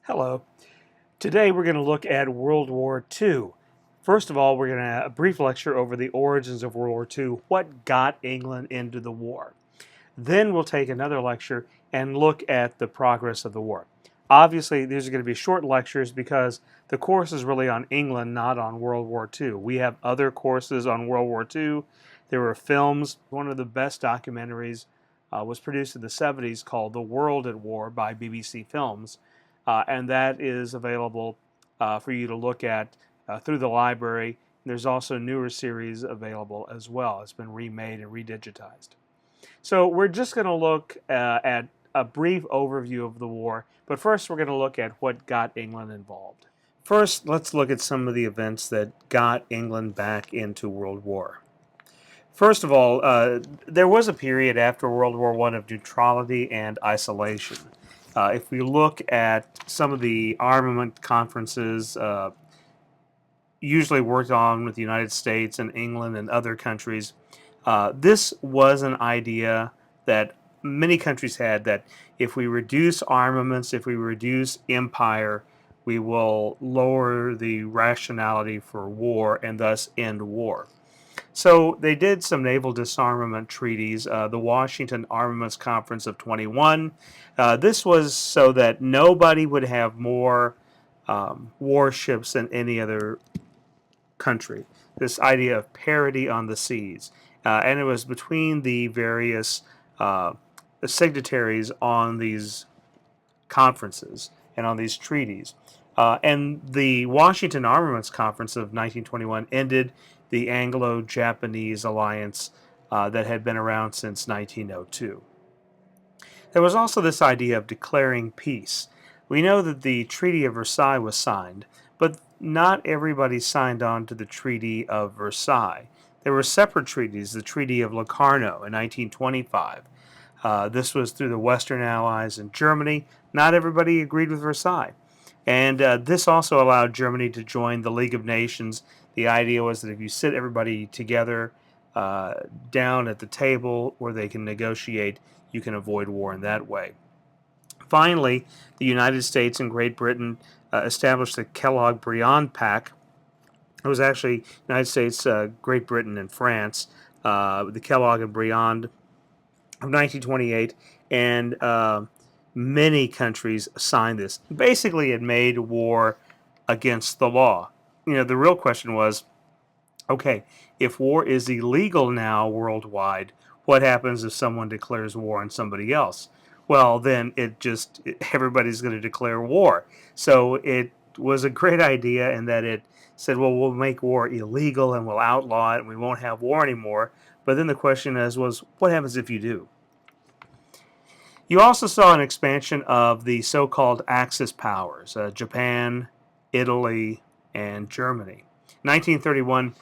Hello. Today we're going to look at World War II. First of all, we're going to have a brief lecture over the origins of World War II, what got England into the war. Then we'll take another lecture and look at the progress of the war. Obviously, these are going to be short lectures because the course is really on England, not on World War II. We have other courses on World War II. There were films. One of the best documentaries was produced in the 70s called The World at War by BBC Films, and that is available for you to look at through the library. There's also newer series available as well. It's been remade and redigitized. So we're just going to look at a brief overview of the war, but first we're going to look at what got England involved. First, let's look at some of the events that got England back into World War. First of all, there was a period after World War I of neutrality and isolation. If we look at some of the armament conferences usually worked on with the United States and England and other countries, this was an idea that many countries had, that if we reduce armaments, if we reduce empire, we will lower the rationality for war and thus end war. So they did some naval disarmament treaties, the Washington Armaments Conference of 21. This was so that nobody would have more warships than any other country. This idea of parity on the seas. And it was between the various signatories on these conferences and on these treaties. And the Washington Armaments Conference of 1921 ended the Anglo-Japanese alliance that had been around since 1902. There was also this idea of declaring peace. We know that the Treaty of Versailles was signed, but not everybody signed on to the Treaty of Versailles. There were separate treaties, the Treaty of Locarno in 1925. This was through the Western Allies and Germany. Not everybody agreed with Versailles. And this also allowed Germany to join the League of Nations. The idea was that if you sit everybody together down at the table where they can negotiate, you can avoid war in that way. Finally, the United States and Great Britain established the Kellogg-Briand Pact. It was actually United States, Great Britain, and France, the Kellogg and Briand of 1928, and many countries signed this. Basically, it made war against the law. The real question was, okay, if war is illegal now worldwide, what happens if someone declares war on somebody else? Well, then everybody's going to declare war. So it was a great idea in that it said, well, we'll make war illegal and we'll outlaw it and we won't have war anymore. But then the question was, what happens if you do? You also saw an expansion of the so-called Axis powers, Japan, Italy, and Germany. In 1931,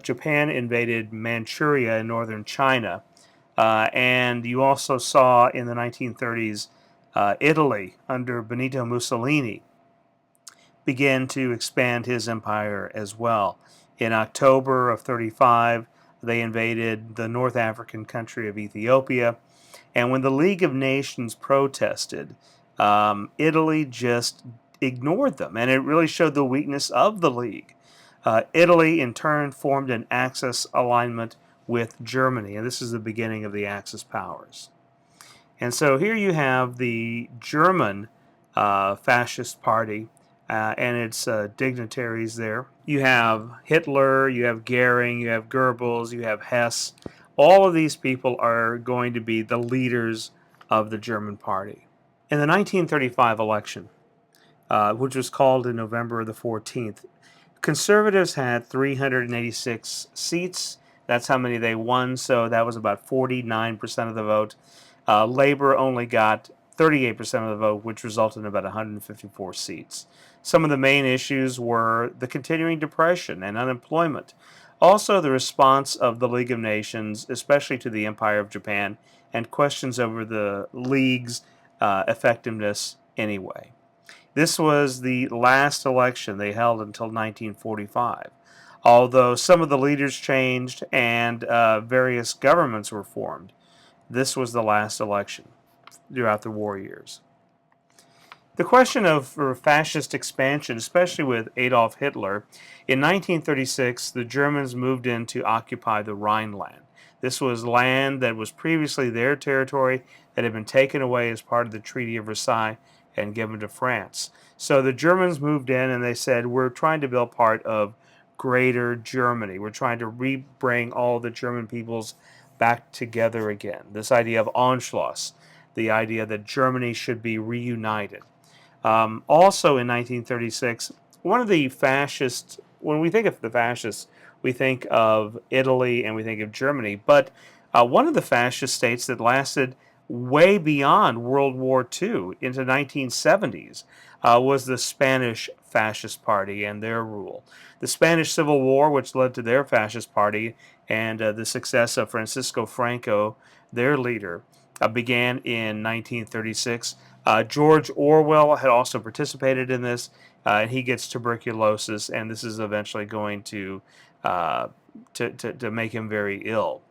Japan invaded Manchuria in northern China, and you also saw in the 1930s Italy under Benito Mussolini began to expand his empire as well. In October of 35, they invaded the North African country of Ethiopia, and when the League of Nations protested, Italy just ignored them, and it really showed the weakness of the League. Italy, in turn, formed an Axis alignment with Germany, and this is the beginning of the Axis powers. And so here you have the German fascist party and its dignitaries there. You have Hitler, you have Goering, you have Goebbels, you have Hess. All of these people are going to be the leaders of the German party. In the 1935 election, which was called in November the 14th, conservatives had 386 seats. That's how many they won, so that was about 49% of the vote. Labor only got 38% of the vote, which resulted in about 154 seats. Some of the main issues were the continuing depression and unemployment. Also, the response of the League of Nations, especially to the Empire of Japan, and questions over the League's effectiveness anyway. This was the last election they held until 1945. Although some of the leaders changed and various governments were formed, this was the last election throughout the war years. The question of fascist expansion, especially with Adolf Hitler, in 1936, the Germans moved in to occupy the Rhineland. This was land that was previously their territory that had been taken away as part of the Treaty of Versailles and given to France. So the Germans moved in and they said, we're trying to build part of Greater Germany. We're trying to bring all the German peoples back together again. This idea of Anschluss, the idea that Germany should be reunited. Also in 1936, one of the fascists, when we think of the fascists, we think of Italy and we think of Germany, but one of the fascist states that lasted way beyond World War II into 1970s was the Spanish Fascist Party and their rule. The Spanish Civil War, which led to their fascist party and the success of Francisco Franco, their leader, began in 1936. George Orwell had also participated in this, and he gets tuberculosis, and this is eventually going uh, to make him very ill.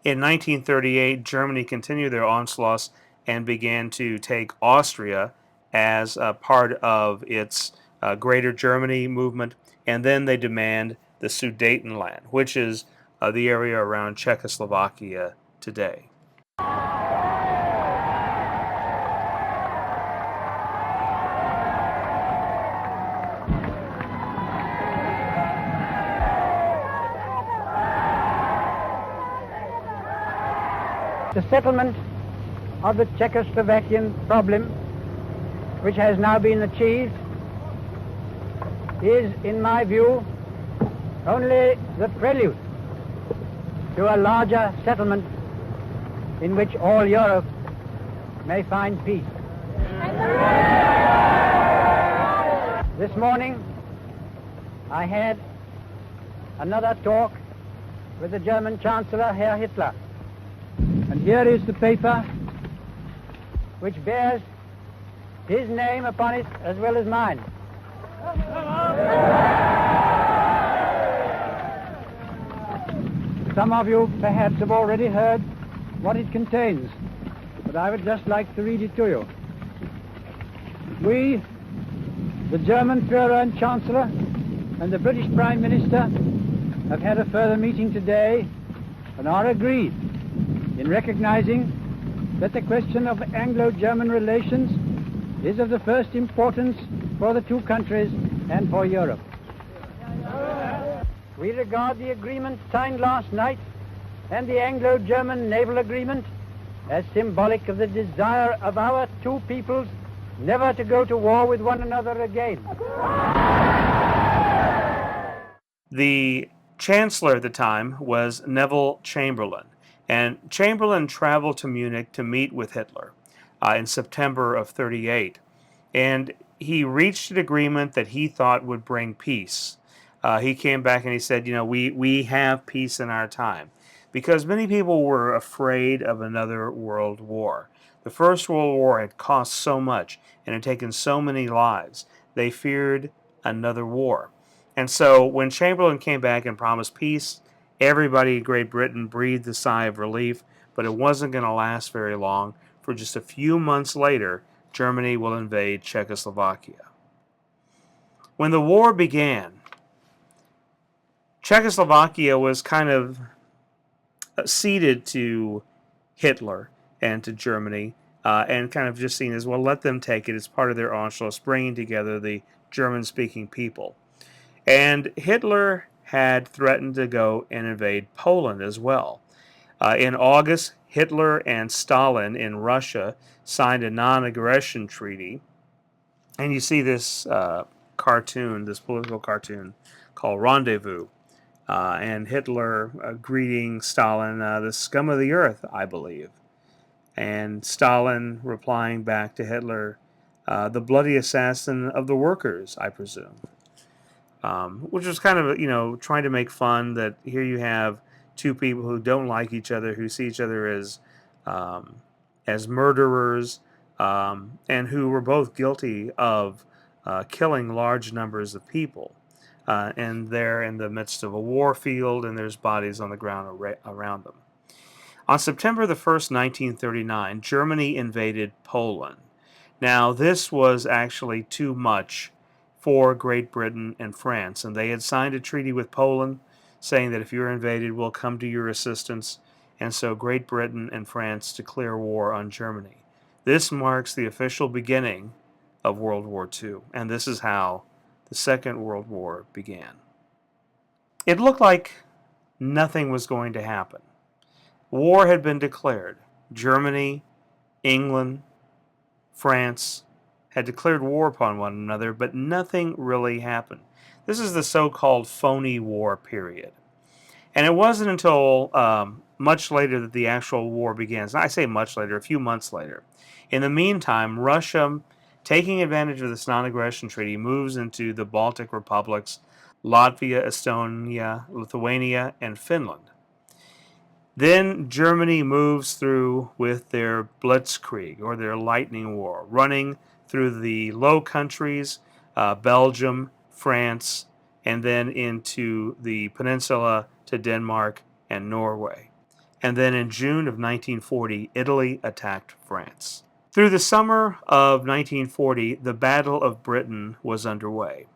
In 1938, Germany continued their onslaughts and began to take Austria as a part of its Greater Germany movement, and then they demand the Sudetenland, which is the area around Czechoslovakia today. The settlement of the Czechoslovakian problem, which has now been achieved, is, in my view, only the prelude to a larger settlement in which all Europe may find peace. This morning, I had another talk with the German Chancellor, Herr Hitler. And here is the paper which bears his name upon it as well as mine. Some of you perhaps have already heard what it contains, but I would just like to read it to you. We, the German Führer and Chancellor, and the British Prime Minister have had a further meeting today and are agreed in recognizing that the question of Anglo-German relations is of the first importance for the two countries and for Europe. We regard the agreement signed last night and the Anglo-German naval agreement as symbolic of the desire of our two peoples never to go to war with one another again. The chancellor at the time was Neville Chamberlain, and Chamberlain traveled to Munich to meet with Hitler in September of 38, and he reached an agreement that he thought would bring peace. He came back and he said, we have peace in our time, because many people were afraid of another world war. The First World War had cost so much and had taken so many lives. They feared another war. And so when Chamberlain came back and promised peace, everybody in Great Britain breathed a sigh of relief, but it wasn't going to last very long. For just a few months later, Germany will invade Czechoslovakia. When the war began, Czechoslovakia was kind of ceded to Hitler and to Germany, and kind of just seen as, well, let them take it. It's part of their Anschluss, bringing together the German-speaking people. And Hitler had threatened to go and invade Poland as well. In August, Hitler and Stalin in Russia signed a non-aggression treaty. And you see this cartoon, this political cartoon called Rendezvous. And Hitler greeting Stalin, the scum of the earth, I believe. And Stalin replying back to Hitler, the bloody assassin of the workers, I presume. Which was kind of, trying to make fun that here you have two people who don't like each other, who see each other as murderers, and who were both guilty of killing large numbers of people. And they're in the midst of a war field, and there's bodies on the ground around them. On September the 1st, 1939, Germany invaded Poland. Now, this was actually too much for Great Britain and France, and they had signed a treaty with Poland saying that if you're invaded, we'll come to your assistance. And so Great Britain and France declare war on Germany. This marks the official beginning of World War II, and this is how the Second World War began. It looked like nothing was going to happen. War had been declared. Germany, England, France had declared war upon one another, but nothing really happened. This is the so-called phony war period. And it wasn't until much later that the actual war begins. I say much later, a few months later. In the meantime, Russia, taking advantage of this non-aggression treaty, moves into the Baltic republics, Latvia, Estonia, Lithuania, and Finland. Then Germany moves through with their Blitzkrieg, or their lightning war, running through the Low Countries, Belgium, France, and then into the peninsula to Denmark and Norway. And then in June of 1940, Italy attacked France. Through the summer of 1940, the Battle of Britain was underway.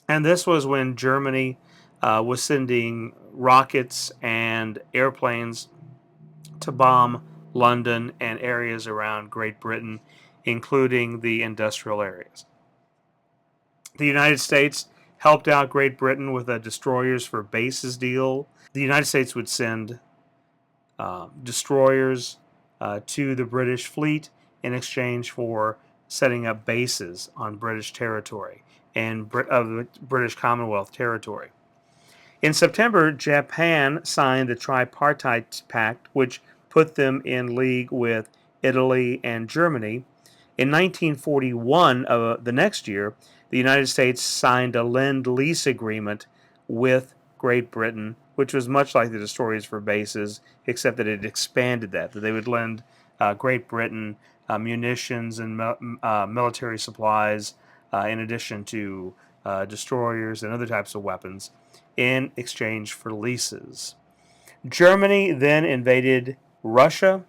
And this was when Germany was sending rockets and airplanes to bomb London and areas around Great Britain, including the industrial areas. The United States helped out Great Britain with a destroyers for bases deal. The United States would send destroyers to the British fleet in exchange for setting up bases on British territory and the British Commonwealth territory. In September, Japan signed the Tripartite Pact, which put them in league with Italy and Germany. In 1941, the next year, the United States signed a Lend-Lease agreement with Great Britain, which was much like the destroyers for bases, except that it expanded that they would lend Great Britain munitions and military supplies, in addition to destroyers and other types of weapons, in exchange for leases. Germany then invaded Russia,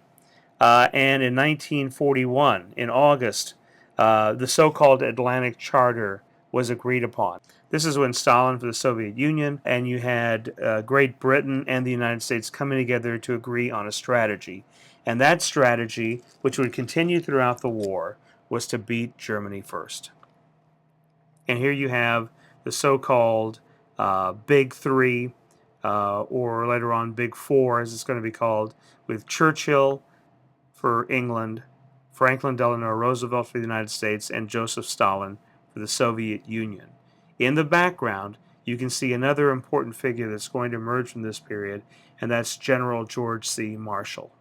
and in 1941, in August, the so-called Atlantic Charter was agreed upon. This is when Stalin for the Soviet Union, and you had Great Britain and the United States coming together to agree on a strategy. And that strategy, which would continue throughout the war, was to beat Germany first. And here you have the so-called Big Three, or later on Big Four, as it's going to be called, with Churchill for England, Franklin Delano Roosevelt for the United States, and Joseph Stalin for the Soviet Union. In the background, you can see another important figure that's going to emerge from this period, and that's General George C. Marshall.